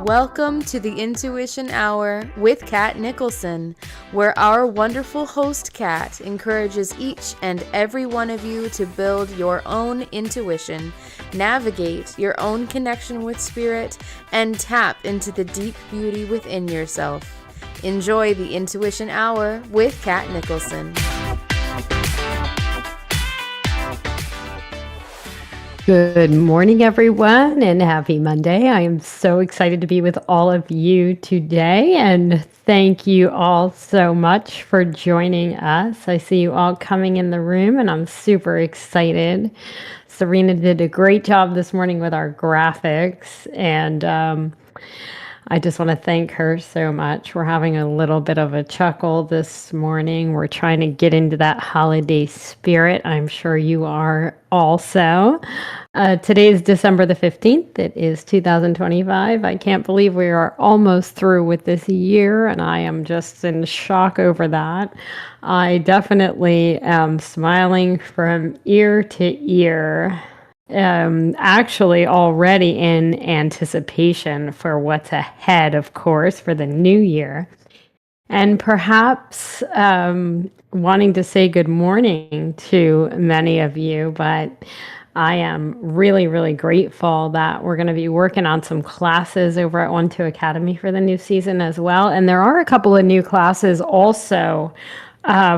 Welcome to the Intuition Hour with Katt Nicholson, where our wonderful host Katt encourages each and every one of you to build your own intuition, navigate your own connection with spirit, and tap into the deep beauty within yourself. Enjoy the Intuition Hour with Katt Nicholson. Good morning, everyone, and happy Monday. I am so excited to be with all of you today, and thank you all so much for joining us. I see you all coming in the room, and I'm super excited. Serena did a great job this morning with our graphics, and I just want to thank her so much. We're having a little bit of a chuckle this morning. We're trying to get into that holiday spirit. I'm sure you are also. Today is December the 15th. It is 2025. I can't believe we are almost through with this year, and I am just in shock over that. I definitely am smiling from ear to ear. Actually already in anticipation for what's ahead, of course, for the new year. And perhaps wanting to say good morning to many of you, but I am really, really grateful that we're going to be working on some classes over at 1-2 Academy for the new season as well. And there are a couple of new classes also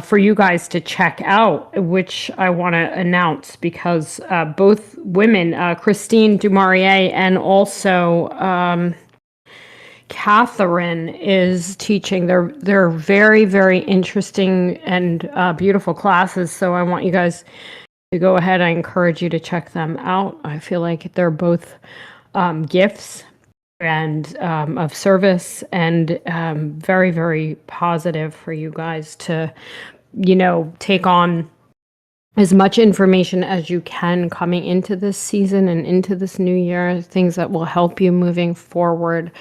for you guys to check out, which I want to announce because both women, Christine Dumaurier and also Catherine, is teaching. They're very, very interesting and beautiful classes. So I want you guys to go ahead. I encourage you to check them out. I feel like they're both gifts and of service, and very, very positive for you guys to, take on as much information as you can coming into this season and into this new year, things that will help you moving forward.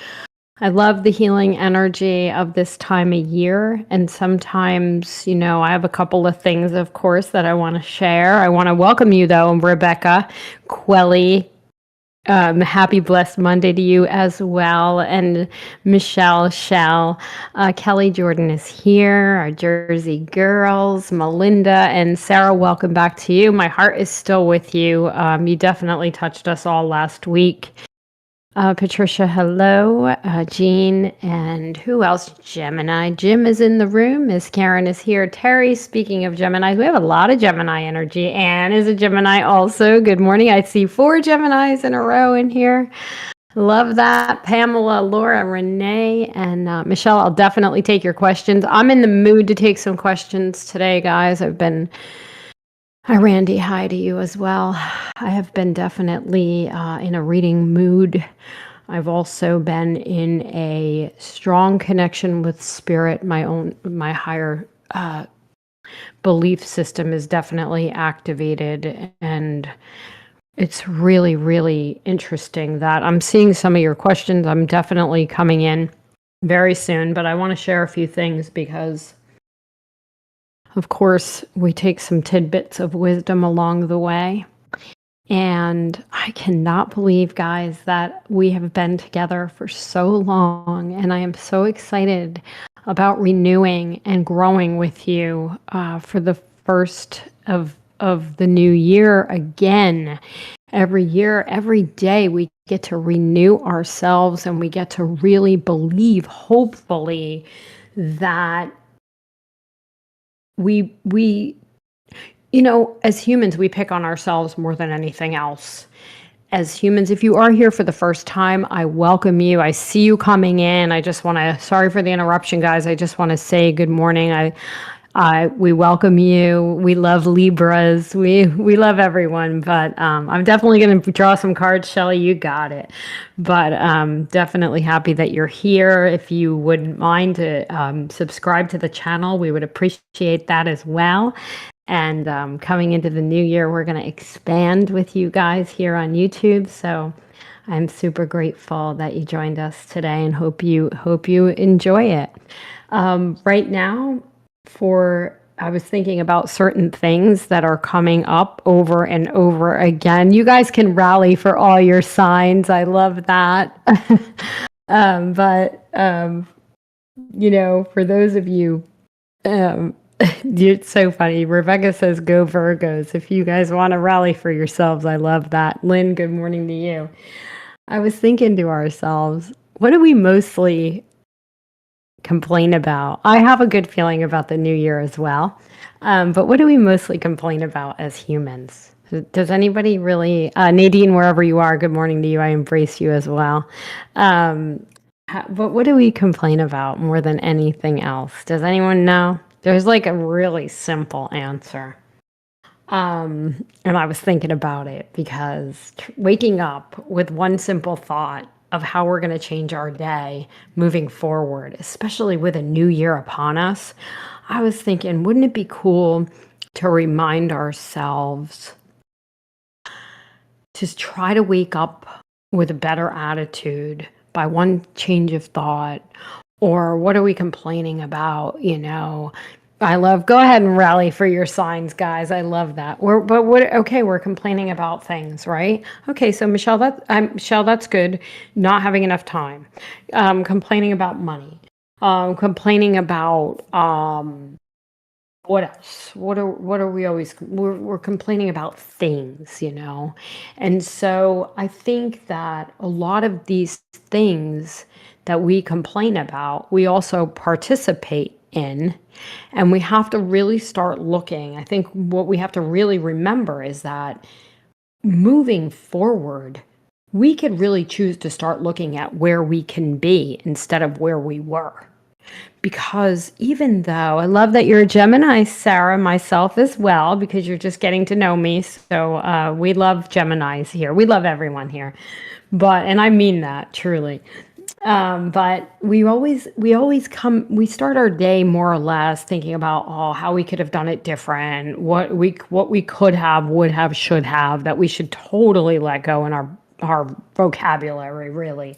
I love the healing energy of this time of year. And sometimes, I have a couple of things, of course, that I want to share. I want to welcome you, though, Rebecca, Quelly. Happy blessed Monday to you as well. And Michelle Shell, Kelly Jordan is here, our Jersey girls, Melinda and Sarah, welcome back to you. My heart is still with you. You definitely touched us all last week. Patricia, hello. Jean, and who else? Gemini. Jim is in the room. Miss Karen is here. Terry, speaking of Gemini, we have a lot of Gemini energy. Anne is a Gemini also. Good morning. I see 4 Geminis in a row in here. Love that. Pamela, Laura, Renee, and Michelle, I'll definitely take your questions. I'm in the mood to take some questions today, guys. Hi, Randy. Hi to you as well. I have been definitely in a reading mood. I've also been in a strong connection with spirit. My higher belief system is definitely activated, and it's really, really interesting that I'm seeing some of your questions. I'm definitely coming in very soon, but I want to share a few things because, of course, we take some tidbits of wisdom along the way. And I cannot believe, guys, that we have been together for so long. And I am so excited about renewing and growing with you for the first of the new year again. Every year, every day, we get to renew ourselves, and we get to really believe, hopefully, that we as humans, we pick on ourselves more than anything else. As humans, if you are here for the first time, I welcome you. I see you coming in. Sorry for the interruption, guys. I just want to say good morning. We welcome you. We love Libras. We love everyone, but I'm definitely going to draw some cards. Shelly, you got it. But definitely happy that you're here. If you wouldn't mind to subscribe to the channel, we would appreciate that as well. And coming into the new year, we're going to expand with you guys here on YouTube. So I'm super grateful that you joined us today, and hope you enjoy it. Right now, I was thinking about certain things that are coming up over and over again. You guys can rally for all your signs. I love that. But for those of you, um, it's so funny. Rebecca says, "Go Virgos." If you guys want to rally for yourselves, I love that. Lynn, good morning to you. I was thinking to ourselves, what do we mostly complain about? I have a good feeling about the new year as well. But what do we mostly complain about as humans? Does anybody really, Nadine, wherever you are, good morning to you. I embrace you as well. But what do we complain about more than anything else? Does anyone know? There's like a really simple answer. And I was thinking about it because waking up with one simple thought of how we're going to change our day moving forward, especially with a new year upon us, I was thinking, wouldn't it be cool to remind ourselves to try to wake up with a better attitude by one change of thought? Or what are we complaining about? I love, go ahead and rally for your signs, guys. I love that. We're complaining about things, right? Okay, so Michelle, that's good. Not having enough time. Complaining about money. Complaining about, what else? What are we always, we're complaining about things, And so I think that a lot of these things that we complain about, we also participate in, and we have to really start looking. I think what we have to really remember is that moving forward, we could really choose to start looking at where we can be instead of where we were. Because even though I love that you're a Gemini, Sarah, myself as well, because you're just getting to know me. So we love Geminis here. We love everyone here. And I mean that truly. But we start our day more or less thinking about, how we could have done it different, what we could have, would have, should have, that we should totally let go in our vocabulary, really,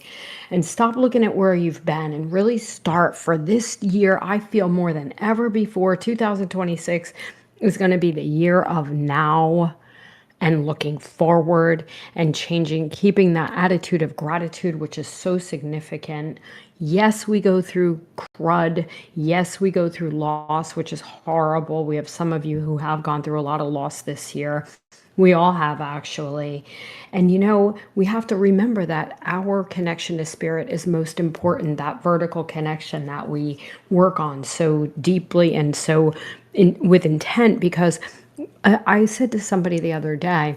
and stop looking at where you've been and really start for this year. I feel more than ever before, 2026 is going to be the year of now and looking forward and changing, keeping that attitude of gratitude, which is so significant. Yes, we go through crud. Yes, we go through loss, which is horrible. We have some of you who have gone through a lot of loss this year. We all have, actually. And we have to remember that our connection to spirit is most important, that vertical connection that we work on so deeply and so with intent, because I said to somebody the other day,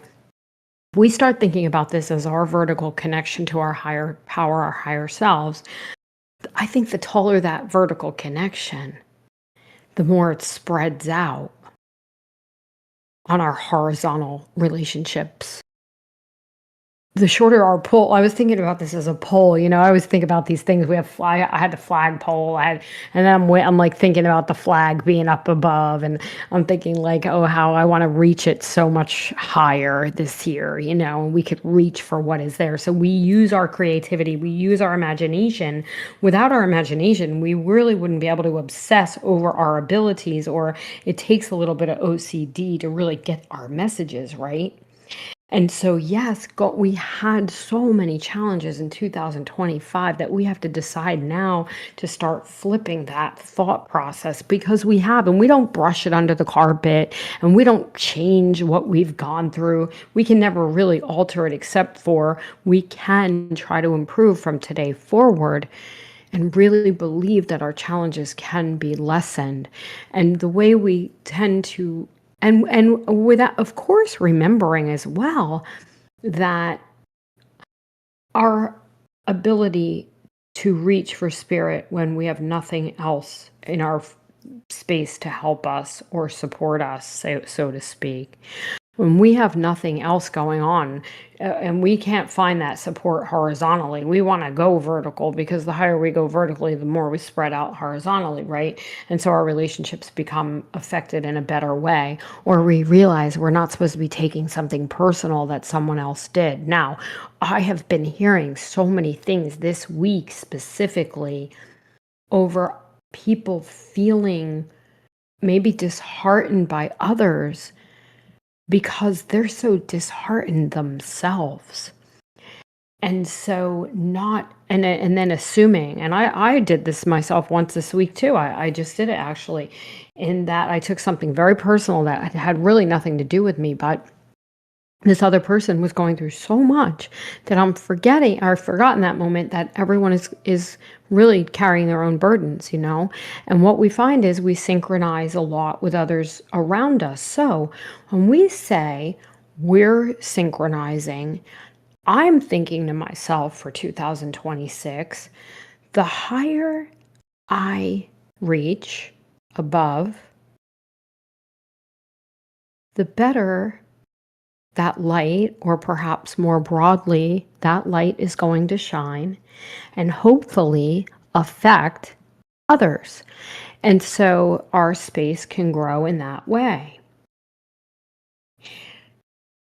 we start thinking about this as our vertical connection to our higher power, our higher selves. I think the taller that vertical connection, the more it spreads out on our horizontal relationships. The shorter our pole, I was thinking about this as a pole. I always think about these things. We have I had the flag pole. And then I'm like thinking about the flag being up above, and I'm thinking like, oh, how I want to reach it so much higher this year. We could reach for what is there. So we use our creativity, we use our imagination. Without our imagination, we really wouldn't be able to obsess over our abilities, or it takes a little bit of OCD to really get our messages right. And so, yes, we had so many challenges in 2025 that we have to decide now to start flipping that thought process, because we have, and we don't brush it under the carpet, and we don't change what we've gone through. We can never really alter it, except for we can try to improve from today forward and really believe that our challenges can be lessened. And the way we tend to, and with that, of course, remembering as well that our ability to reach for spirit when we have nothing else in our space to help us or support us, so to speak. When we have nothing else going on, and we can't find that support horizontally, we want to go vertical, because the higher we go vertically, the more we spread out horizontally, right? And so our relationships become affected in a better way, or we realize we're not supposed to be taking something personal that someone else did. Now, I have been hearing so many things this week specifically over people feeling maybe disheartened by others because they're so disheartened themselves. And so not and then assuming, and I did this myself once this week too. I just did it actually, in that I took something very personal that had really nothing to do with me, but this other person was going through so much that I've forgotten that moment that everyone is really carrying their own burdens, you know? And what we find is we synchronize a lot with others around us. So when we say we're synchronizing, I'm thinking to myself for 2026, the higher I reach above, the better that light, or perhaps more broadly, that light is going to shine and hopefully affect others. And so our space can grow in that way.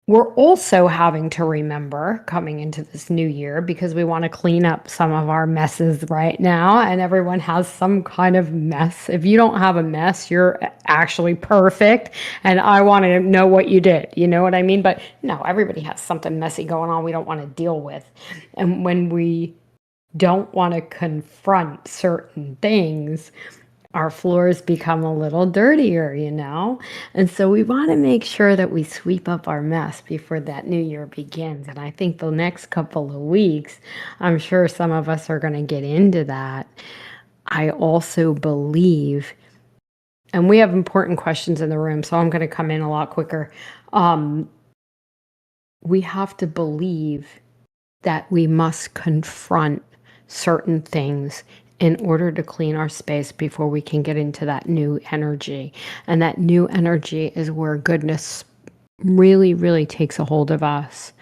We're also having to remember coming into this new year, because we want to clean up some of our messes right now, and everyone has some kind of mess. If you don't have a mess, you're actually perfect, and I want to know what you did. You know what I mean? But no, everybody has something messy going on we don't want to deal with. And when we don't want to confront certain things, our floors become a little dirtier, you know? And so we want to make sure that we sweep up our mess before that new year begins. And I think the next couple of weeks, I'm sure some of us are going to get into that. I also believe, and we have important questions in the room, so I'm going to come in a lot quicker. We have to believe that we must confront certain things in order to clean our space before we can get into that new energy. And that new energy is where goodness really, really takes a hold of us.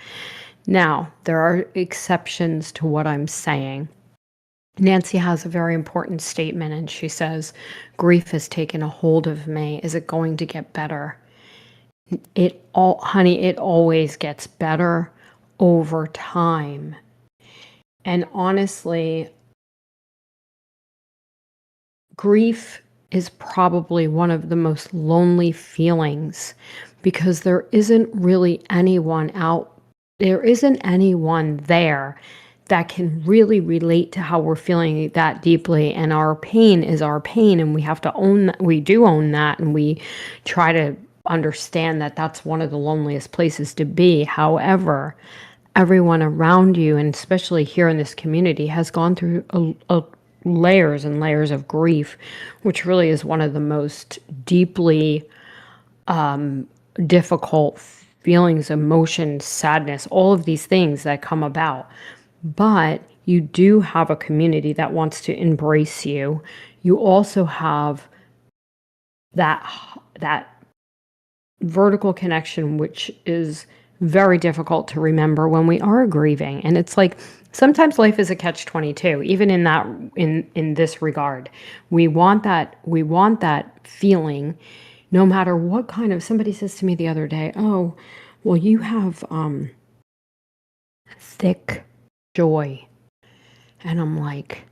Now, there are exceptions to what I'm saying. Nancy has a very important statement, and she says, grief has taken a hold of me. Is it going to get better? Honey, it always gets better over time. And honestly, grief is probably one of the most lonely feelings, because there isn't anyone there that can really relate to how we're feeling that deeply. And our pain is our pain, and we have to own that. We do own that, and we try to understand that that's one of the loneliest places to be. However, everyone around you, and especially here in this community, has gone through layers and layers of grief, which really is one of the most deeply difficult feelings, emotions, sadness, all of these things that come about. But you do have a community that wants to embrace you. You also have that vertical connection, which is very difficult to remember when we are grieving. And it's like sometimes life is a catch-22, even in this regard. We want that feeling, no matter what kind of. Somebody says to me the other day, oh, well, you have thick joy. And I'm like,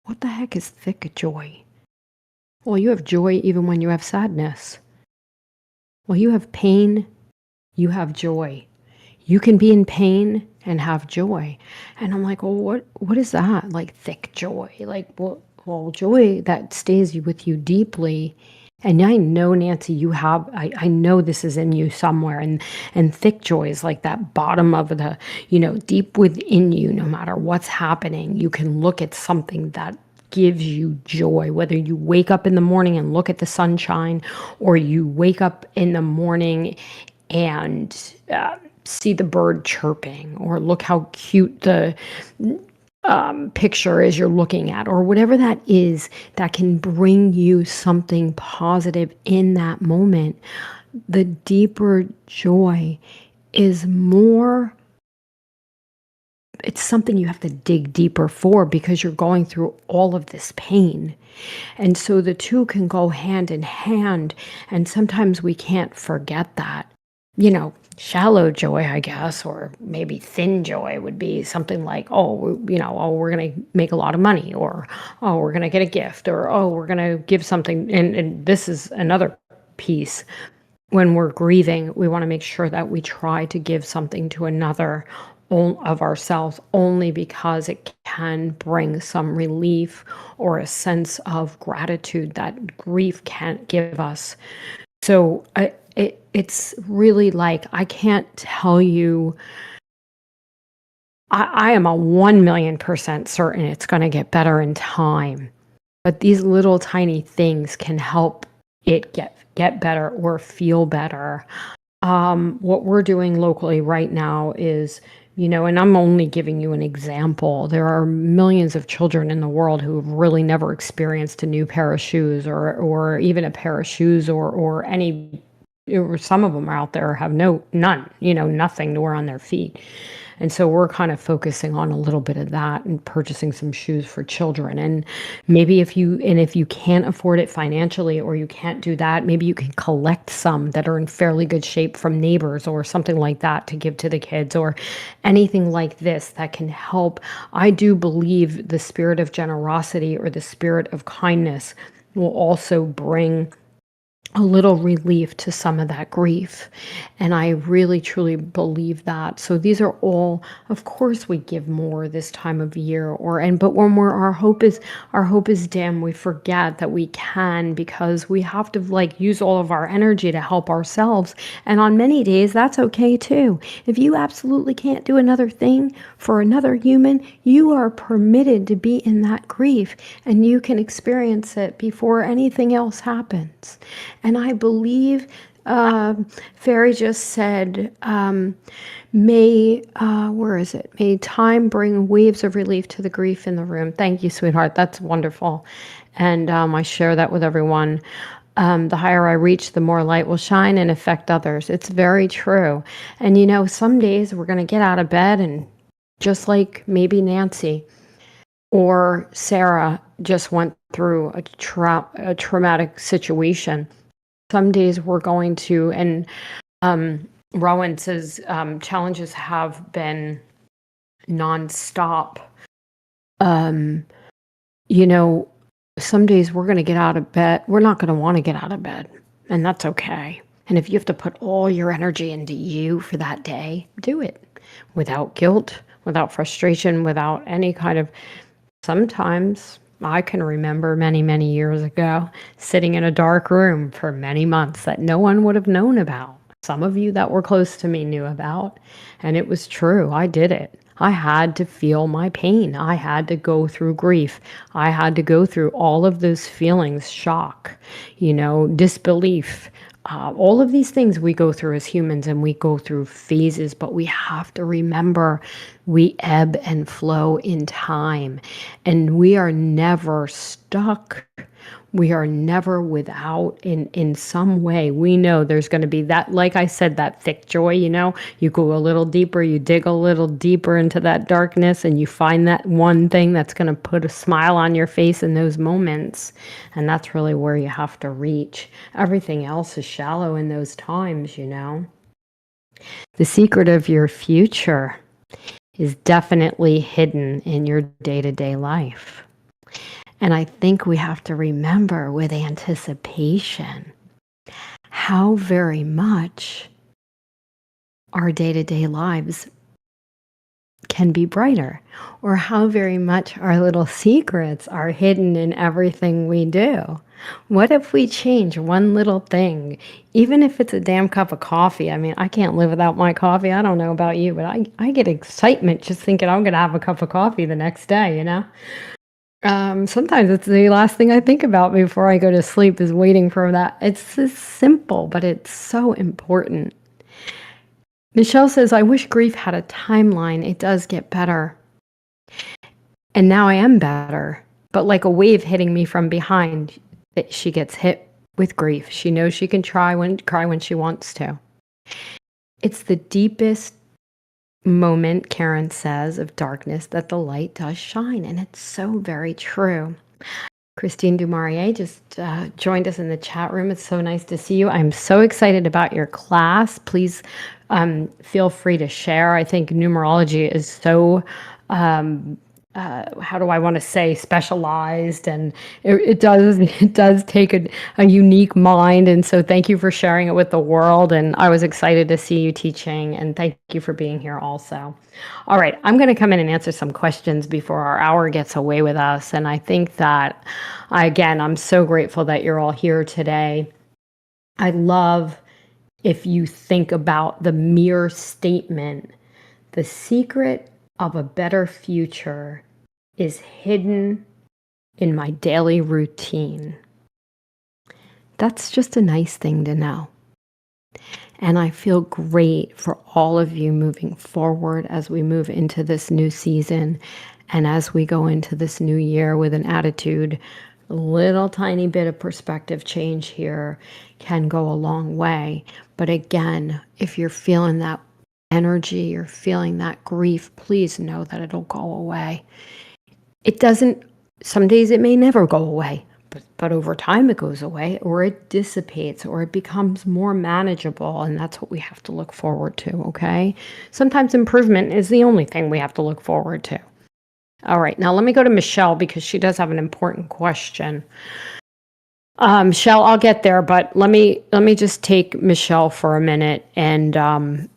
what the heck is thick joy? Well, you have joy even when you have sadness. Well, you have pain, you have joy. You can be in pain and have joy. And I'm like, well, what is that? Like thick joy? Like, well, joy that stays with you deeply. And I know, Nancy, I know this is in you somewhere. And thick joy is like that bottom of the, deep within you, no matter what's happening, you can look at something that gives you joy, whether you wake up in the morning and look at the sunshine, or you wake up in the morning and see the bird chirping, or look how cute the picture is you're looking at, or whatever that is that can bring you something positive in that moment. The deeper joy is more, it's something you have to dig deeper for, because you're going through all of this pain. And so the two can go hand in hand. And sometimes we can't forget that. Shallow joy, I guess, or maybe thin joy would be something like, we're going to make a lot of money, or, we're going to get a gift, or, we're going to give something. And this is another piece. When we're grieving, we want to make sure that we try to give something to another, of ourselves only because it can bring some relief or a sense of gratitude that grief can't give us. So it's really like, I can't tell you, I am a 1,000,000% certain it's going to get better in time. But these little tiny things can help it get better or feel better. What we're doing locally right now is, and I'm only giving you an example. There are millions of children in the world who have really never experienced a new pair of shoes or even a pair of shoes or any, or some of them out there have none, nothing to wear on their feet. And so we're kind of focusing on a little bit of that and purchasing some shoes for children. And maybe if you can't afford it financially, or you can't do that, maybe you can collect some that are in fairly good shape from neighbors or something like that to give to the kids, or anything like this that can help. I do believe the spirit of generosity or the spirit of kindness will also bring a little relief to some of that grief. And I really truly believe that. So these are all, of course we give more this time of year, but when our hope is dim, we forget that we can, because we have to use all of our energy to help ourselves. And on many days, that's okay too. If you absolutely can't do another thing for another human, you are permitted to be in that grief, and you can experience it before anything else happens. And I believe Fairy just said, where is it? May time bring waves of relief to the grief in the room. Thank you, sweetheart. That's wonderful. And I share that with everyone. The higher I reach, the more light will shine and affect others. It's very true. And some days we're going to get out of bed, and just like maybe Nancy or Sarah just went through a traumatic situation. Some days we're going to, and Rowan says challenges have been nonstop. Some days we're going to get out of bed. We're not going to want to get out of bed, and that's okay. And if you have to put all your energy into you for that day, do it without guilt, without frustration, without any kind of. Sometimes I can remember many, many years ago sitting in a dark room for many months that no one would have known about. Some of you that were close to me knew about, and it was true. I did it. I had to feel my pain. I had to go through grief. I had to go through all of those feelings, shock, disbelief. All of these things we go through as humans, and we go through phases, but we have to remember we ebb and flow in time, and we are never stuck. We are never without in some way. We know there's going to be that, like I said, that thick joy, you go a little deeper, you dig a little deeper into that darkness, and you find that one thing that's going to put a smile on your face in those moments. And that's really where you have to reach. Everything else is shallow in those times, The secret of your future is definitely hidden in your day-to-day life. And I think we have to remember with anticipation how very much our day-to-day lives can be brighter, or how very much our little secrets are hidden in everything we do. What if we change one little thing, even if it's a damn cup of coffee? I mean, I can't live without my coffee. I don't know about you, but I get excitement just thinking I'm going to have a cup of coffee the next day, Sometimes it's the last thing I think about before I go to sleep is waiting for that. It's just simple, but it's so important. Michelle says, I wish grief had a timeline. It does get better. And now I am better, but like a wave hitting me from behind, she gets hit with grief. She knows she can cry when she wants to. It's the deepest moment, Karen says, of darkness that the light does shine. And it's so very true. Christine Dumaurier just joined us in the chat room. It's so nice to see you. I'm so excited about your class. Please feel free to share. I think numerology is so how do I want to say, specialized, and it does take a unique mind. And so thank you for sharing it with the world. And I was excited to see you teaching, and thank you for being here also. All right, I'm going to come in and answer some questions before our hour gets away with us. And I think that, again, I'm so grateful that you're all here today. I love if you think about the mere statement, the secret of a better future is hidden in my daily routine. That's just a nice thing to know. And I feel great for all of you moving forward as we move into this new season and as we go into this new year with an attitude. A little tiny bit of perspective change here can go a long way. But again, if you're feeling that energy or feeling that grief, please know that it'll go away. It doesn't, some days it may never go away, but over time it goes away, or it dissipates, or it becomes more manageable. And that's what we have to look forward to, okay? Sometimes improvement is the only thing we have to look forward to. All right, now let me go to Michelle because she does have an important question. Michelle, I'll get there, but let me just take Michelle for a minute. And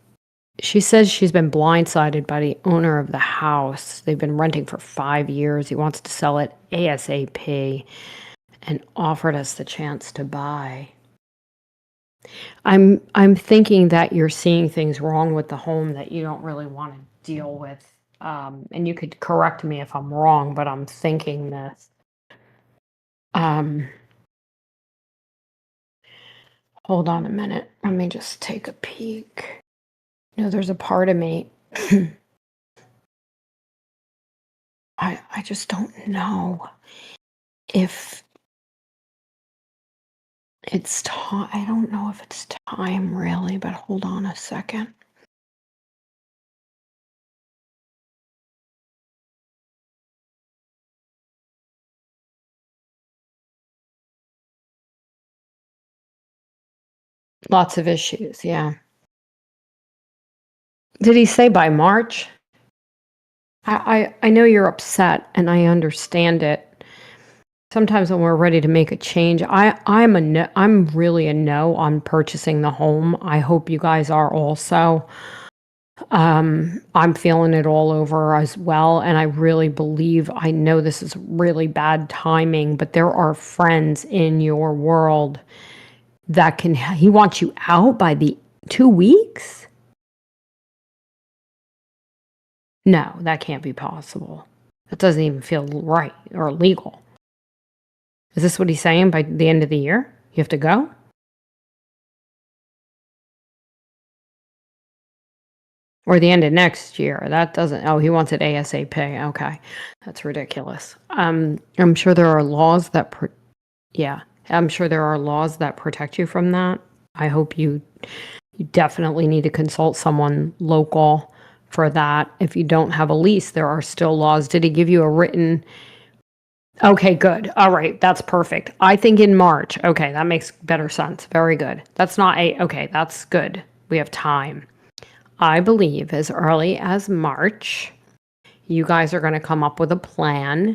she says she's been blindsided by the owner of the house. They've been renting for 5 years. He wants to sell it ASAP and offered us the chance to buy. I'm thinking that you're seeing things wrong with the home that you don't really want to deal with. And you could correct me if I'm wrong, but I'm thinking this. Hold on a minute. Let me just take a peek. There's a part of me. I just don't know if it's time. I don't know if it's time really, but hold on a second. Lots of issues, yeah. Did he say by March? I know you're upset, and I understand it. Sometimes when we're ready to make a change, I'm really a no on purchasing the home. I hope you guys are also. I'm feeling it all over as well, and I really believe, I know this is really bad timing, but there are friends in your world that he wants you out by the 2 weeks? No, that can't be possible. That doesn't even feel right or legal. Is this what he's saying? By the end of the year, you have to go? Or the end of next year? That doesn't, he wants it ASAP. Okay. That's ridiculous. I'm sure there are laws that, I'm sure there are laws that protect you from that. I hope you definitely need to consult someone local for that. If you don't have a lease, there are still laws. Did he give you a written? Okay, good. All right, that's perfect. I think in March. Okay, that makes better sense. Very good. That's not okay, that's good. We have time. I believe as early as March, you guys are going to come up with a plan,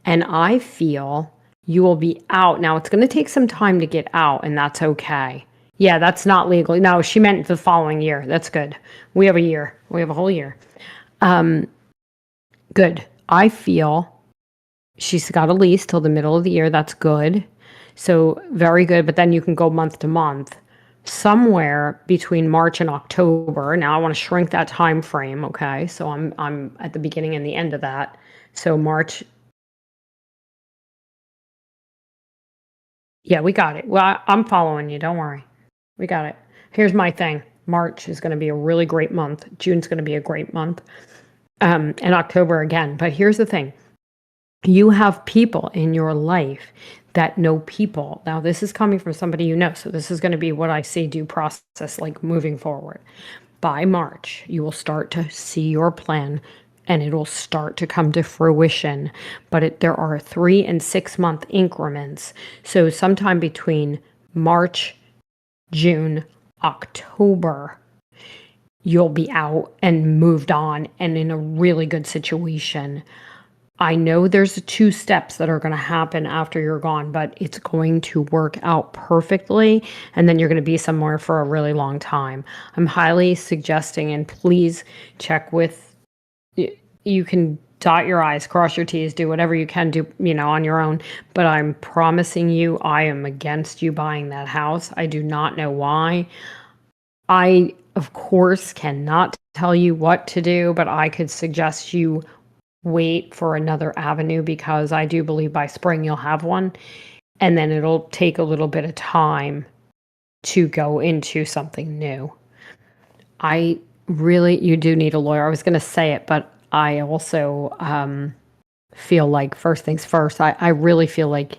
and I feel you will be out. Now, it's going to take some time to get out, and that's okay. Yeah, that's not legal. No, she meant the following year. That's good. We have a year. We have a whole year. Good. I feel she's got a lease till the middle of the year. That's good. So very good. But then you can go month to month. Somewhere between March and October. Now I want to shrink that time frame. Okay, so I'm at the beginning and the end of that. So March. Yeah, we got it. Well, I'm following you. Don't worry. We got it. Here's my thing. March is going to be a really great month. June's going to be a great month. And October again. But here's the thing. You have people in your life that know people. Now, this is coming from somebody you know. So this is going to be what I see due process, like moving forward. By March, you will start to see your plan and it will start to come to fruition. But there are 3 and 6 month increments. So sometime between March, June, October, you'll be out and moved on and in a really good situation. I know there's 2 steps that are going to happen after you're gone, but it's going to work out perfectly, and then you're going to be somewhere for a really long time. I'm highly suggesting, and please check with, you can dot your I's, cross your T's, do whatever you can do, on your own, but I'm promising you, I am against you buying that house. I do not know why. I, of course, cannot tell you what to do, but I could suggest you wait for another avenue, because I do believe by spring you'll have one, and then it'll take a little bit of time to go into something new. You do need a lawyer. I was going to say it, but I also feel like, first things first, I really feel like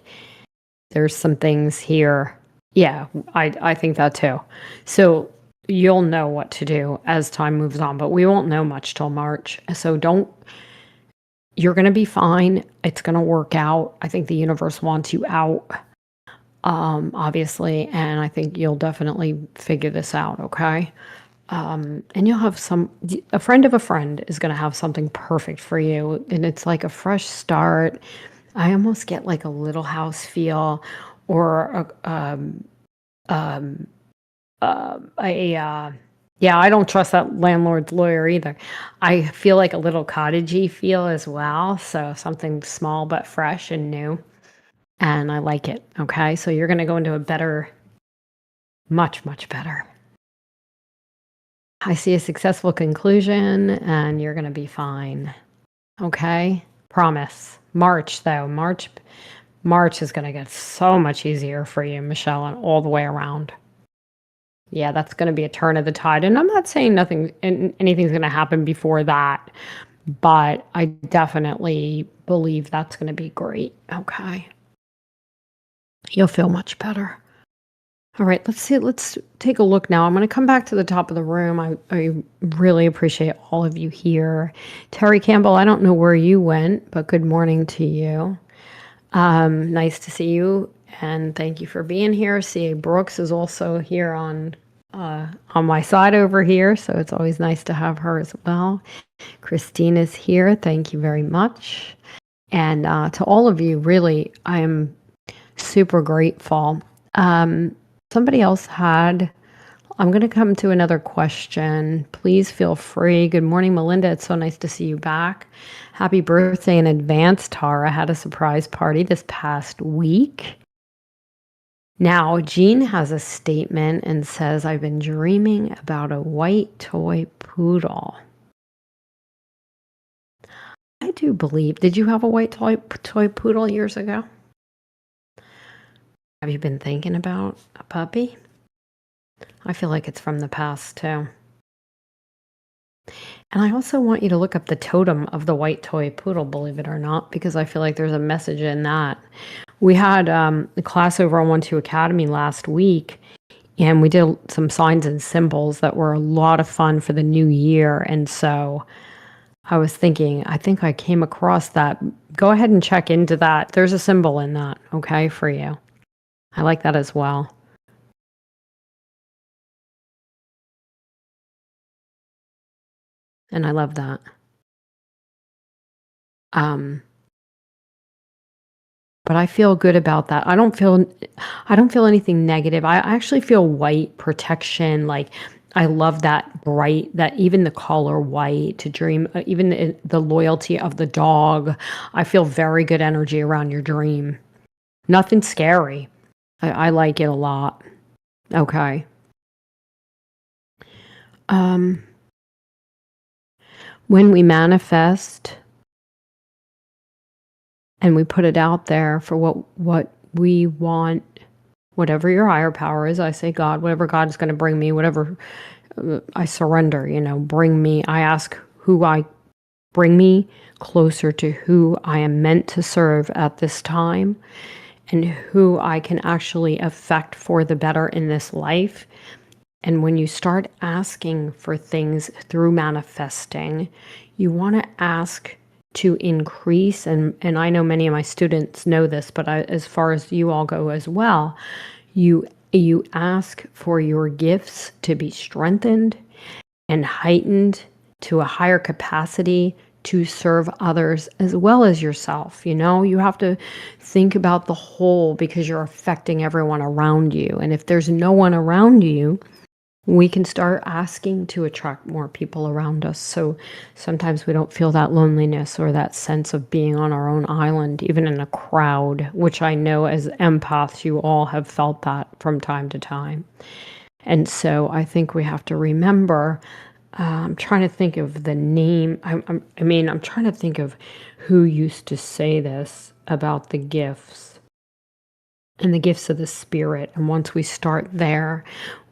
there's some things here. Yeah, I think that too. So you'll know what to do as time moves on, but we won't know much till March. So you're going to be fine. It's going to work out. I think the universe wants you out, obviously, and I think you'll definitely figure this out, okay? And you'll have a friend of a friend is going to have something perfect for you, and it's like a fresh start. I almost get like a Little House feel, or yeah, I don't trust that landlord's lawyer either. I feel like a little cottagey feel as well. So something small but fresh and new. And I like it. Okay. So you're going to go into a better, much, much better. I see a successful conclusion, and you're going to be fine. Okay. Promise. March, though. March is going to get so much easier for you, Michelle, and all the way around. Yeah, that's going to be a turn of the tide. And I'm not saying anything's going to happen before that, but I definitely believe that's going to be great. Okay. You'll feel much better. All right, let's take a look now. I'm going to come back to the top of the room. I really appreciate all of you here. Terry Campbell, I don't know where you went, but good morning to you. Nice to see you, and thank you for being here. C.A. Brooks is also here on my side over here, so it's always nice to have her as well. Christine is here. Thank you very much. And to all of you, really, I am super grateful. Somebody else I'm going to come to another question. Please feel free. Good morning, Melinda. It's so nice to see you back. Happy birthday in advance, Tara. Had a surprise party this past week. Now, Jean has a statement and says, I've been dreaming about a white toy poodle. I do believe, did you have a white toy poodle years ago? Have you been thinking about a puppy? I feel like it's from the past too. And I also want you to look up the totem of the white toy poodle, believe it or not, because I feel like there's a message in that. We had a class over on 1-2 Academy last week, and we did some signs and symbols that were a lot of fun for the new year. And so I was thinking, I think I came across that. Go ahead and check into that. There's a symbol in that, okay, for you. I like that as well. And I love that. But I feel good about that. I don't feel anything negative. I actually feel white protection. Like, I love that bright, that even the color white to dream, even the loyalty of the dog. I feel very good energy around your dream. Nothing scary. I like it a lot. Okay. When we manifest and we put it out there for what we want, whatever your higher power is, I say God, whatever God is going to bring me, whatever I surrender, bring me, I ask bring me closer to who I am meant to serve at this time, and who I can actually affect for the better in this life. And when you start asking for things through manifesting, you want to ask to increase, and I know many of my students know this, but as far as you all go as well, you ask for your gifts to be strengthened and heightened to a higher capacity to serve others as well as yourself. You have to think about the whole because you're affecting everyone around you. And if there's no one around you, we can start asking to attract more people around us. So sometimes we don't feel that loneliness or that sense of being on our own island, even in a crowd, which I know as empaths, you all have felt that from time to time. And so I think we have to remember. I'm trying to think of the name. I'm trying to think of who used to say this about the gifts and the gifts of the spirit. And once we start there,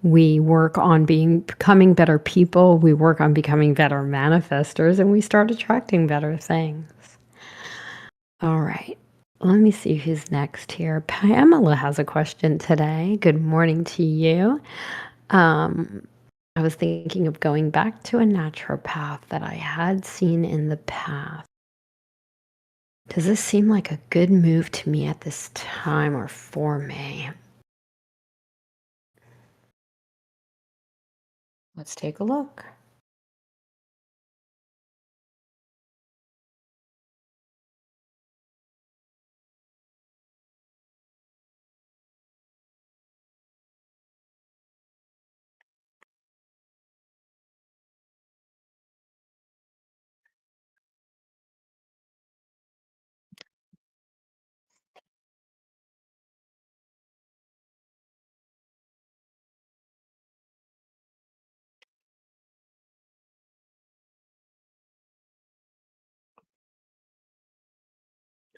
we work on becoming better people. We work on becoming better manifestors, and we start attracting better things. All right. Let me see who's next here. Pamela has a question today. Good morning to you. I was thinking of going back to a naturopath that I had seen in the past. Does this seem like a good move to me at this time or for me? Let's take a look.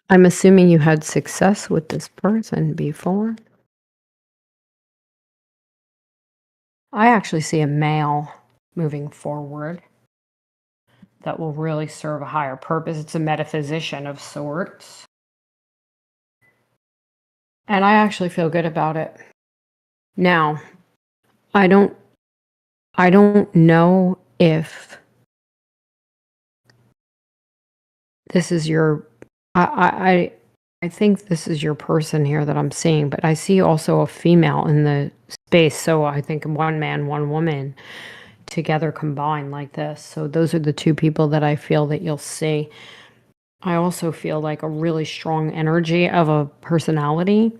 I'm assuming you had success with this person before. I actually see a male moving forward that will really serve a higher purpose. It's a metaphysician of sorts. And I actually feel good about it. Now, I don't know if this is your I think this is your person here that I'm seeing, but I see also a female in the space. So I think one man, one woman together combined like this. So those are the two people that I feel that you'll see. I also feel like a really strong energy of a personality.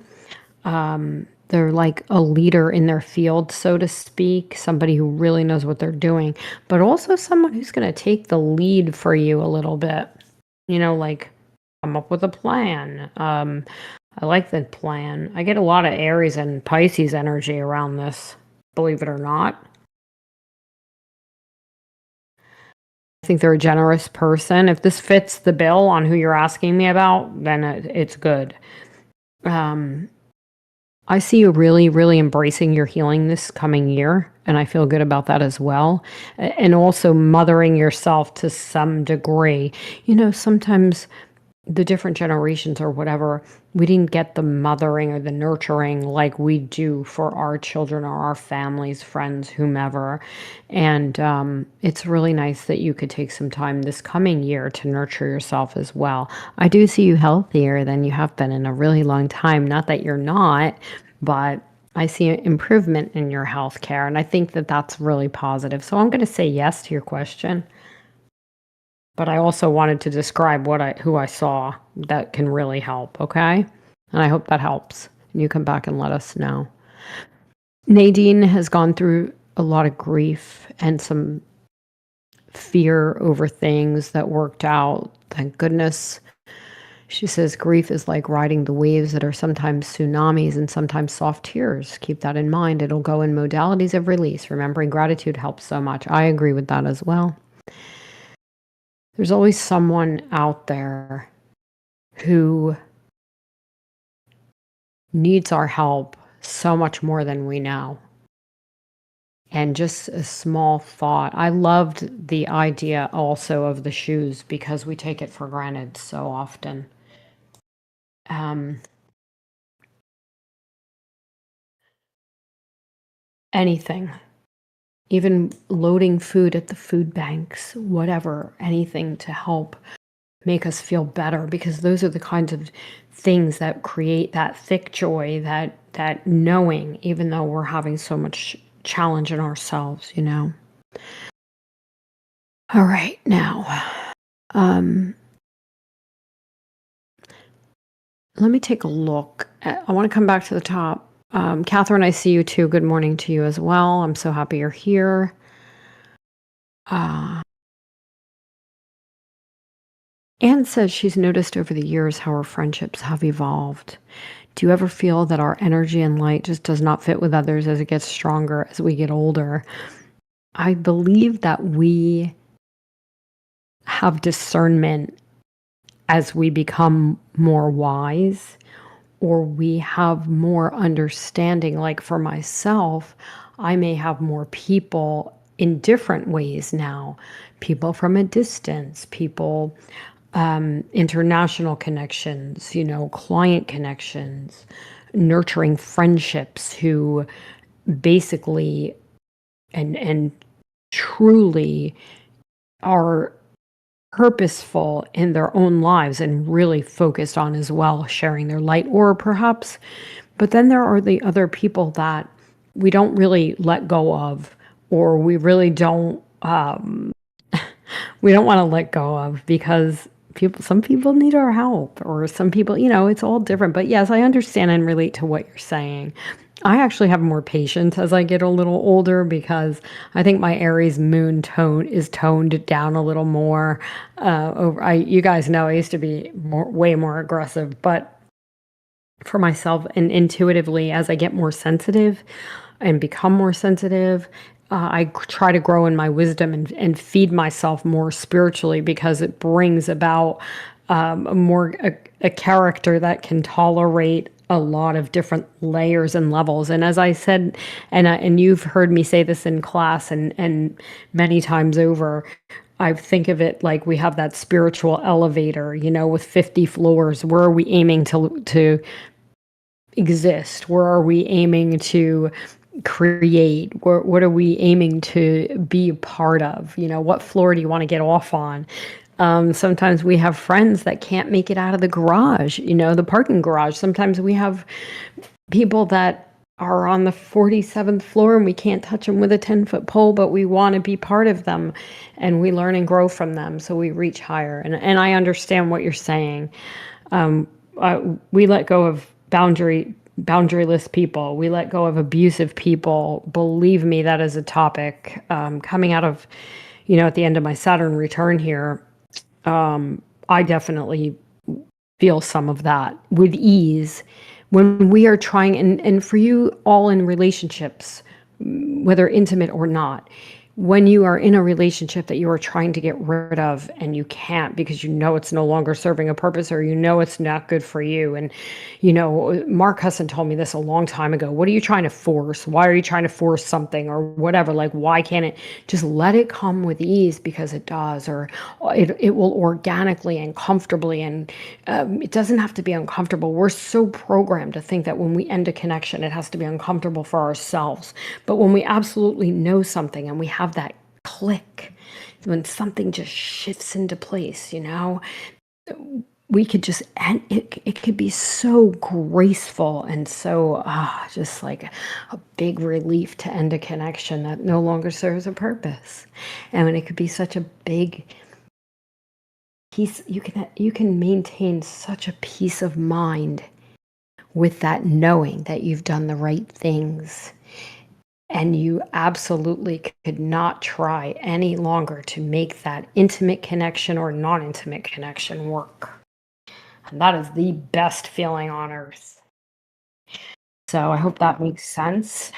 They're like a leader in their field, so to speak, somebody who really knows what they're doing, but also someone who's going to take the lead for you a little bit, like come up with a plan. I like the plan. I get a lot of Aries and Pisces energy around this, believe it or not. I think they're a generous person. If this fits the bill on who you're asking me about, then it's good. I see you really, really embracing your healing this coming year, and I feel good about that as well. And also mothering yourself to some degree. Sometimes the different generations or whatever, we didn't get the mothering or the nurturing like we do for our children or our families, friends, whomever. And it's really nice that you could take some time this coming year to nurture yourself as well. I do see you healthier than you have been in a really long time. Not that you're not, but I see an improvement in your health care. And I think that that's really positive. So I'm going to say yes to your question. But I also wanted to describe who I saw that can really help, okay? And I hope that helps. You come back and let us know. Nadine has gone through a lot of grief and some fear over things that worked out. Thank goodness. She says grief is like riding the waves that are sometimes tsunamis and sometimes soft tears. Keep that in mind. It'll go in modalities of release. Remembering gratitude helps so much. I agree with that as well. There's always someone out there who needs our help so much more than we know. And just a small thought. I loved the idea also of the shoes because we take it for granted so often. Anything. Even loading food at the food banks, whatever, anything to help make us feel better, because those are the kinds of things that create that thick joy, that knowing, even though we're having so much challenge in ourselves. All right, now Let me take a look. I want to come back to the top. Catherine, I see you too. Good morning to you as well. I'm so happy you're here. Anne says she's noticed over the years how our friendships have evolved. Do you ever feel that our energy and light just does not fit with others as it gets stronger as we get older? I believe that we have discernment as we become more wise, or we have more understanding. Like for myself, I may have more people in different ways now, people from a distance, people, international connections, client connections, nurturing friendships who basically and truly are purposeful in their own lives and really focused on as well sharing their light, or perhaps, but then there are the other people that we don't really let go of, or we really don't we don't want to let go of, because some people need our help, or some people, it's all different. But yes, I understand and relate to what you're saying. I actually have more patience as I get a little older, because I think my Aries moon tone is toned down a little more. You guys know I used to be way more aggressive, but for myself and intuitively, as I get more sensitive and become more sensitive, I try to grow in my wisdom and feed myself more spiritually, because it brings about a character that can tolerate a lot of different layers and levels. And as I said, and you've heard me say this in class and many times over, I think of it like we have that spiritual elevator, with 50 floors. Where are we aiming to exist? Where are we aiming to create? What are we aiming to be a part of? What floor do you want to get off on? Sometimes we have friends that can't make it out of the garage, the parking garage. Sometimes we have people that are on the 47th floor and we can't touch them with a 10-foot pole, but we want to be part of them, and we learn and grow from them. So we reach higher. And I understand what you're saying. We let go of boundaryless people. We let go of abusive people. Believe me, that is a topic coming out of, at the end of my Saturn return here. I definitely feel some of that with ease when we are trying, and for you all in relationships, whether intimate or not, when you are in a relationship that you are trying to get rid of and you can't, because it's no longer serving a purpose, or it's not good for you. And Mark Husson told me this a long time ago. What are you trying to force? Why are you trying to force something, or whatever? Like, why can't it just let it come with ease? Because it does, or it will organically and comfortably, and it doesn't have to be uncomfortable. We're so programmed to think that when we end a connection, it has to be uncomfortable for ourselves. But when we absolutely know something and we have that click, when something just shifts into place, we could just, and it could be so graceful and so just like a big relief to end a connection that no longer serves a purpose. And when it could be such a big peace, you can maintain such a peace of mind with that knowing that you've done the right things. And you absolutely could not try any longer to make that intimate connection or non-intimate connection work. And that is the best feeling on earth. So I hope that makes sense.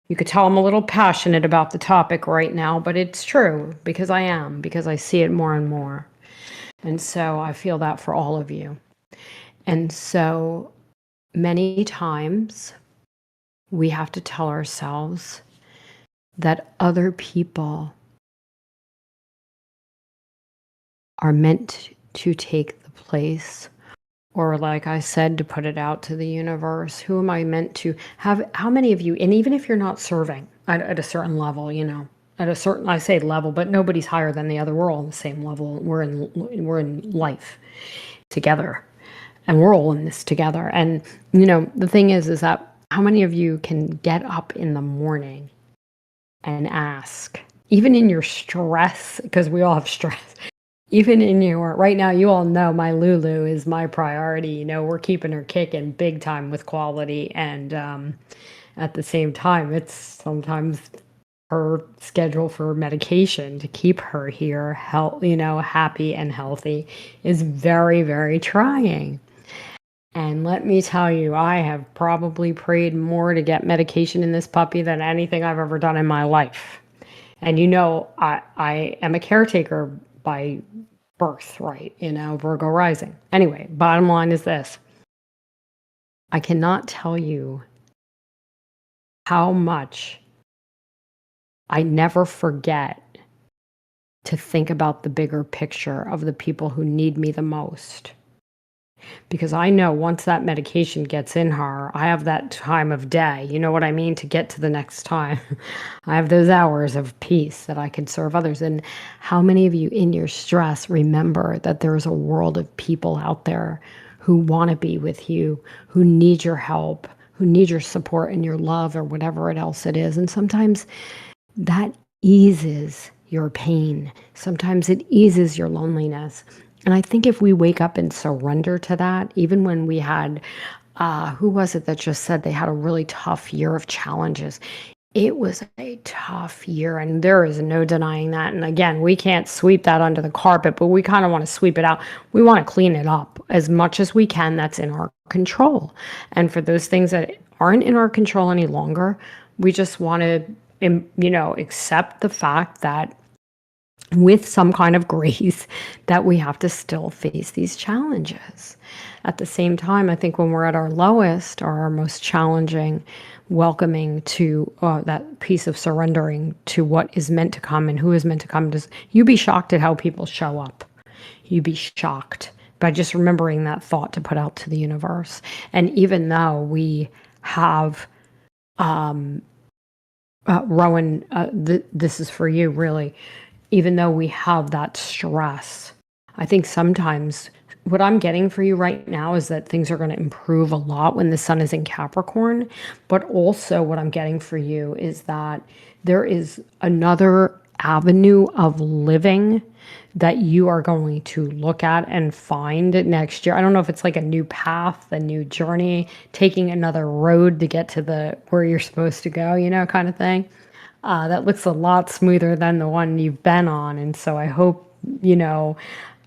You could tell I'm a little passionate about the topic right now, but it's true, because I see it more and more. And so I feel that for all of you. And so many times we have to tell ourselves that other people are meant to take the place, or like I said, to put it out to the universe. Who am I meant to have? How many of you, and even if you're not serving at a certain level, at a certain, I say level, but nobody's higher than the other. We're all on the same level. We're in life together, and we're all in this together. And the thing is that how many of you can get up in the morning and ask, even in your stress, because we all have stress, Even in your right now, you all know my Lulu is my priority. We're keeping her kicking big time with quality, and at the same time, it's sometimes her schedule for medication to keep her here, happy and healthy is very, very trying. And let me tell you, I have probably prayed more to get medication in this puppy than anything I've ever done in my life. And I am a caretaker by birth, right? Virgo rising. Anyway, bottom line is this: I cannot tell you how much I never forget to think about the bigger picture of the people who need me the most. Because I know once that medication gets in her, I have that time of day, you know what I mean, to get to the next time. I have those hours of peace that I can serve others. And how many of you in your stress remember that there's a world of people out there who want to be with you, who need your help, who need your support and your love or whatever else it is. And sometimes that eases your pain. Sometimes it eases your loneliness. And I think if we wake up and surrender to that, even when we had, who was it that just said they had a really tough year of challenges? It was a tough year, and there is no denying that. And again, we can't sweep that under the carpet, but we kind of want to sweep it out. We want to clean it up as much as we can. That's in our control. And for those things that aren't in our control any longer, we just want to, accept the fact that with some kind of grace that we have to still face these challenges. At the same time, I think when we're at our lowest or our most challenging, welcoming to that piece of surrendering to what is meant to come and who is meant to come, you be shocked at how people show up. You'd be shocked by just remembering that thought to put out to the universe. And even though we have Rowan, this is for you, really. Even though we have that stress, I think sometimes what I'm getting for you right now is that things are going to improve a lot when the sun is in Capricorn. But also, what I'm getting for you is that there is another avenue of living that you are going to look at and find next year. I don't know if it's like a new path, a new journey, taking another road to get to the where you're supposed to go, kind of thing. That looks a lot smoother than the one you've been on. And so I hope,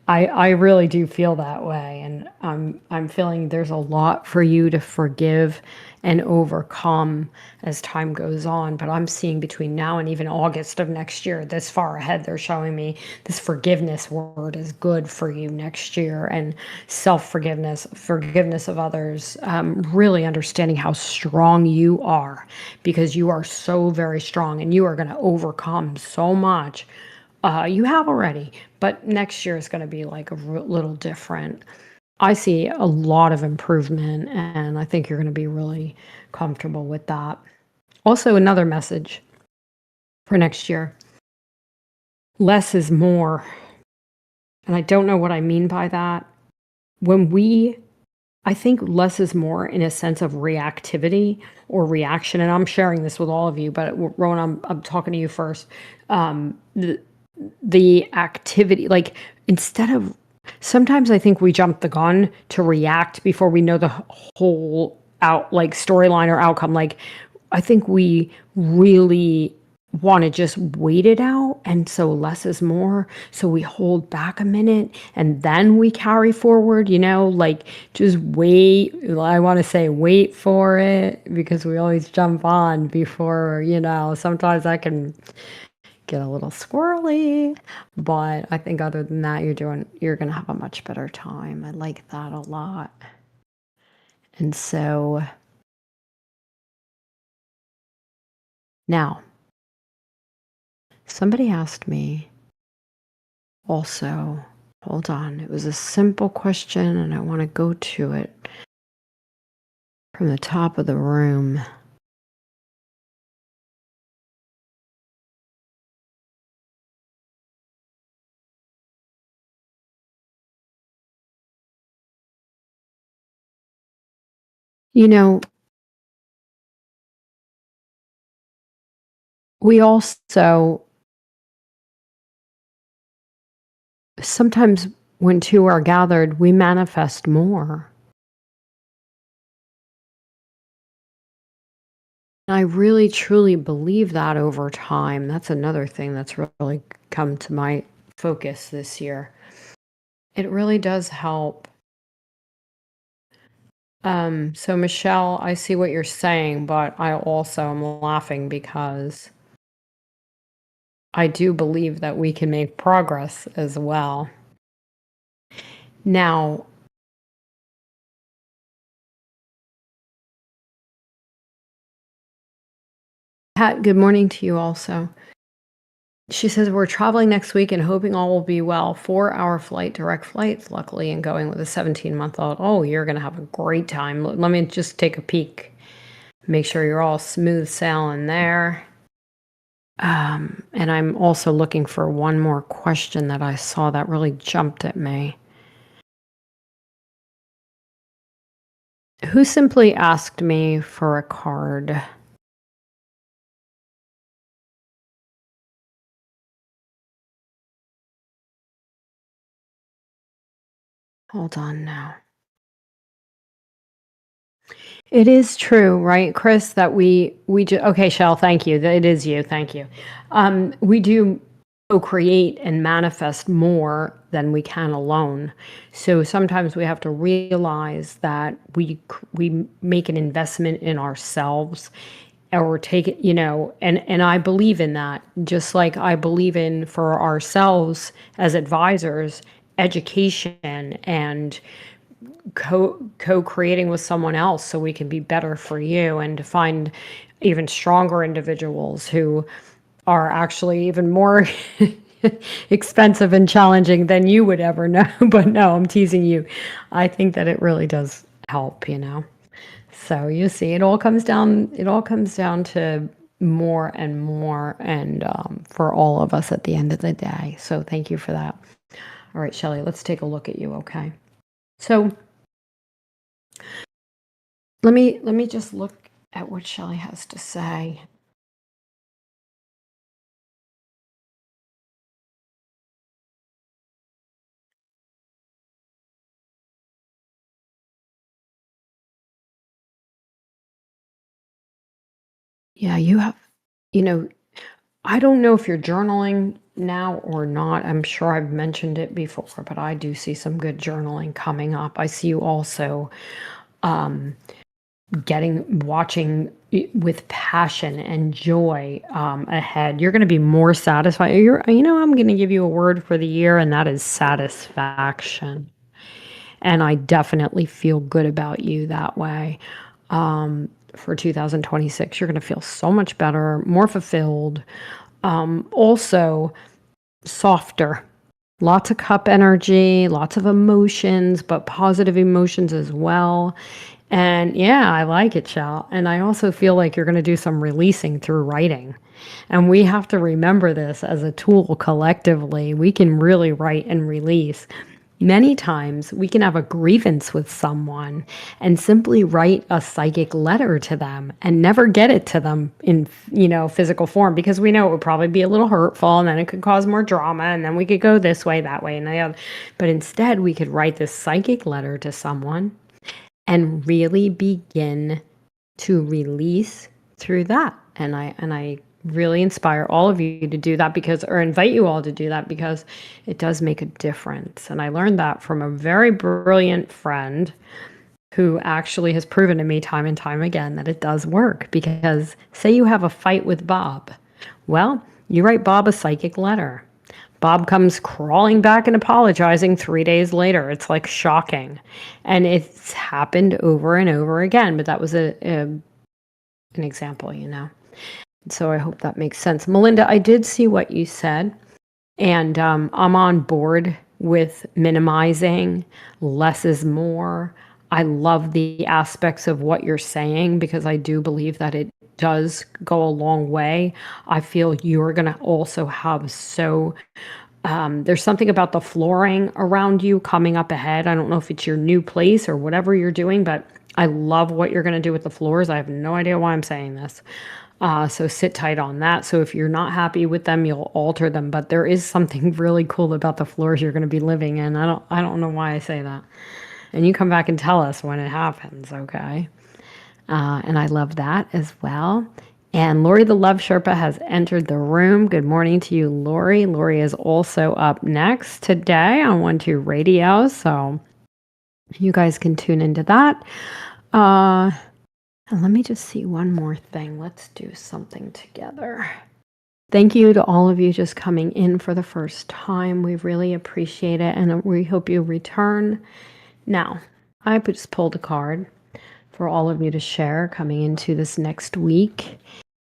I really do feel that way. And I'm feeling there's a lot for you to forgive and overcome as time goes on. But I'm seeing between now and even August of next year, this far ahead, they're showing me this forgiveness word is good for you next year, and self-forgiveness, forgiveness of others, really understanding how strong you are, because you are so very strong and you are going to overcome so much. You have already, but next year is going to be like a little different. I see a lot of improvement, and I think you're going to be really comfortable with that. Also, another message for next year: less is more. And I don't know what I mean by that. I think less is more in a sense of reactivity or reaction. And I'm sharing this with all of you, but Rowan, I'm talking to you first. The activity, like, instead of, sometimes I think we jump the gun to react before we know the whole like storyline or outcome. Like, I think we really want to just wait it out, and so less is more, so we hold back a minute and then we carry forward, like, just wait. I want to say wait for it, because we always jump on before, sometimes I can get a little squirrely, but I think other than that, you're gonna have a much better time. I like that a lot. And so now, somebody asked me also, hold on, it was a simple question and I want to go to it from the top of the room. We also sometimes when two are gathered, we manifest more. I really truly believe that over time. That's another thing that's really come to my focus this year. It really does help. So Michelle, I see what you're saying, but I also am laughing because I do believe that we can make progress as well. Now, Pat, good morning to you also. She says, we're traveling next week and hoping all will be well. 4-hour flight, direct flights, luckily, and going with a 17-month-old. Oh, you're going to have a great time. Let me just take a peek. Make sure you're all smooth sailing there. And I'm also looking for one more question that I saw that really jumped at me. Who simply asked me for a card? Hold on now. It is true, right, Chris, that okay, Shell, thank you. It is you, thank you. We do co-create and manifest more than we can alone. So sometimes we have to realize that we make an investment in ourselves or take it, and I believe in that, just like I believe in for ourselves as advisors, education and co-creating with someone else so we can be better for you and to find even stronger individuals who are actually even more expensive and challenging than you would ever know. But no, I'm teasing you. I think that it really does help, So you see, it all comes down to more and more and for all of us at the end of the day. So thank you for that. All right, Shelley, let's take a look at you, okay? So let me just look at what Shelley has to say. Yeah, I don't know if you're journaling now or not. I'm sure I've mentioned it before, but I do see some good journaling coming up. I see you also watching with passion and joy ahead. You're going to be more satisfied. I'm going to give you a word for the year, and that is satisfaction. And I definitely feel good about you that way. For 2026, you're going to feel so much better, more fulfilled, also softer. Lots of cup energy, lots of emotions, but positive emotions as well. And yeah, I like it, Shal. And I also feel like you're going to do some releasing through writing. And we have to remember this as a tool collectively. We can really write and release. Many times we can have a grievance with someone and simply write a psychic letter to them and never get it to them in, physical form because we know it would probably be a little hurtful and then it could cause more drama and then we could go this way, that way, and the other. But instead we could write this psychic letter to someone and really begin to release through that. And I really inspire all of you to do that or invite you all to do that because it does make a difference. And I learned that from a very brilliant friend who actually has proven to me time and time again that it does work. Because say you have a fight with Bob. Well, you write Bob a psychic letter. Bob comes crawling back and apologizing 3 days later. It's like shocking. And it's happened over and over again. But that was an example, So I hope that makes sense. Melinda, I did see what you said. And I'm on board with minimizing. Less is more. I love the aspects of what you're saying because I do believe that it does go a long way. I feel you're going to also have there's something about the flooring around you coming up ahead. I don't know if it's your new place or whatever you're doing, but I love what you're going to do with the floors. I have no idea why I'm saying this. So sit tight on that. So if you're not happy with them, you'll alter them. But there is something really cool about the floors you're going to be living in. I don't know why I say that. And you come back and tell us when it happens, okay? And I love that as well. And Lori the Love Sherpa has entered the room. Good morning to you, Lori. Lori is also up next today on 1-2 Radio. So you guys can tune into that. And let me just see one more thing. Let's do something together. Thank you to all of you just coming in for the first time. We really appreciate it, and we hope you return. Now, I just pulled a card for all of you to share coming into this next week.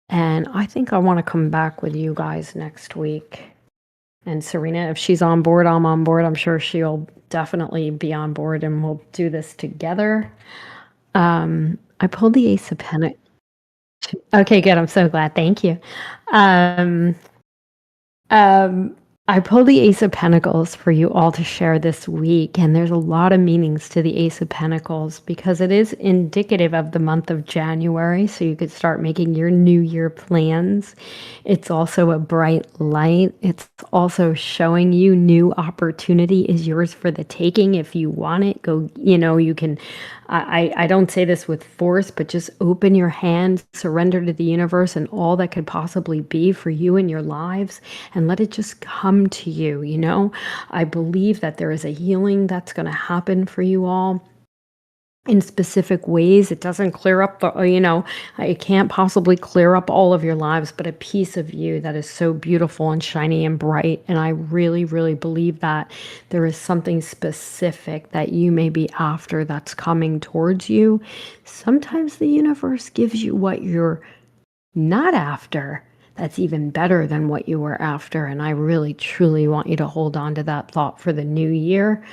And I think I want to come back with you guys next week. And Serena, if she's on board, I'm on board. I'm sure she'll definitely be on board, and we'll do this together. I pulled the Ace of Pentacles. Okay, good. I'm so glad. Thank you. I pulled the Ace of Pentacles for you all to share this week, and there's a lot of meanings to the Ace of Pentacles because it is indicative of the month of January, so you could start making your New Year plans. It's also a bright light. It's also showing you new opportunity is yours for the taking. If you want it, go, you can. I don't say this with force, but just open your hand, surrender to the universe and all that could possibly be for you in your lives, and let it just come to you. I believe that there is a healing that's going to happen for you all in specific ways. It doesn't clear up it can't possibly clear up all of your lives, but a piece of you that is so beautiful and shiny and bright. And I really, really believe that there is something specific that you may be after that's coming towards you. Sometimes the universe gives you what you're not after. That's even better than what you were after. And I really, truly want you to hold on to that thought for the new year.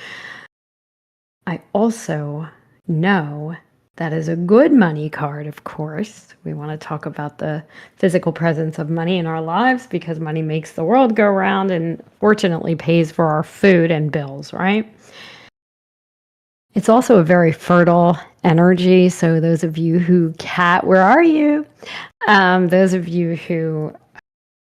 I also know that is a good money card, of course. We want to talk about the physical presence of money in our lives because money makes the world go round and fortunately pays for our food and bills, right? It's also a very fertile energy. So those of you who, Katt, where are you? Those of you who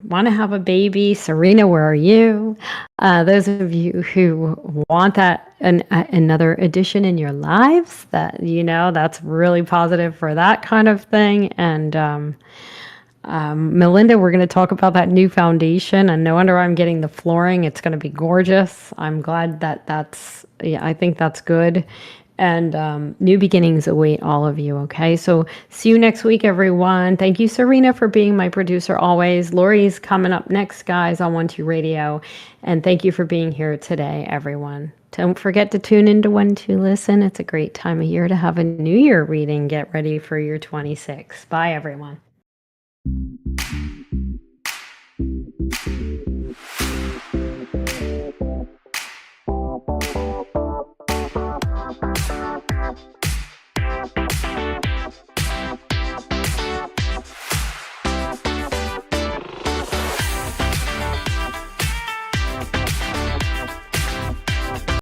want to have a baby, Serena, where are you? Those of you who want that another addition in your lives, that's really positive for that kind of thing. And Melinda, we're going to talk about that new foundation, and no wonder I'm getting the flooring. It's going to be gorgeous. I'm glad I think that's good. And new beginnings await all of you, okay? So see you next week, everyone. Thank you, Serena, for being my producer always. Lori's coming up next, guys, on 1-2 Radio. And thank you for being here today, everyone. Don't forget to tune into 1-2 Listen. It's a great time of year to have a New Year reading. Get ready for your 26. Bye, everyone.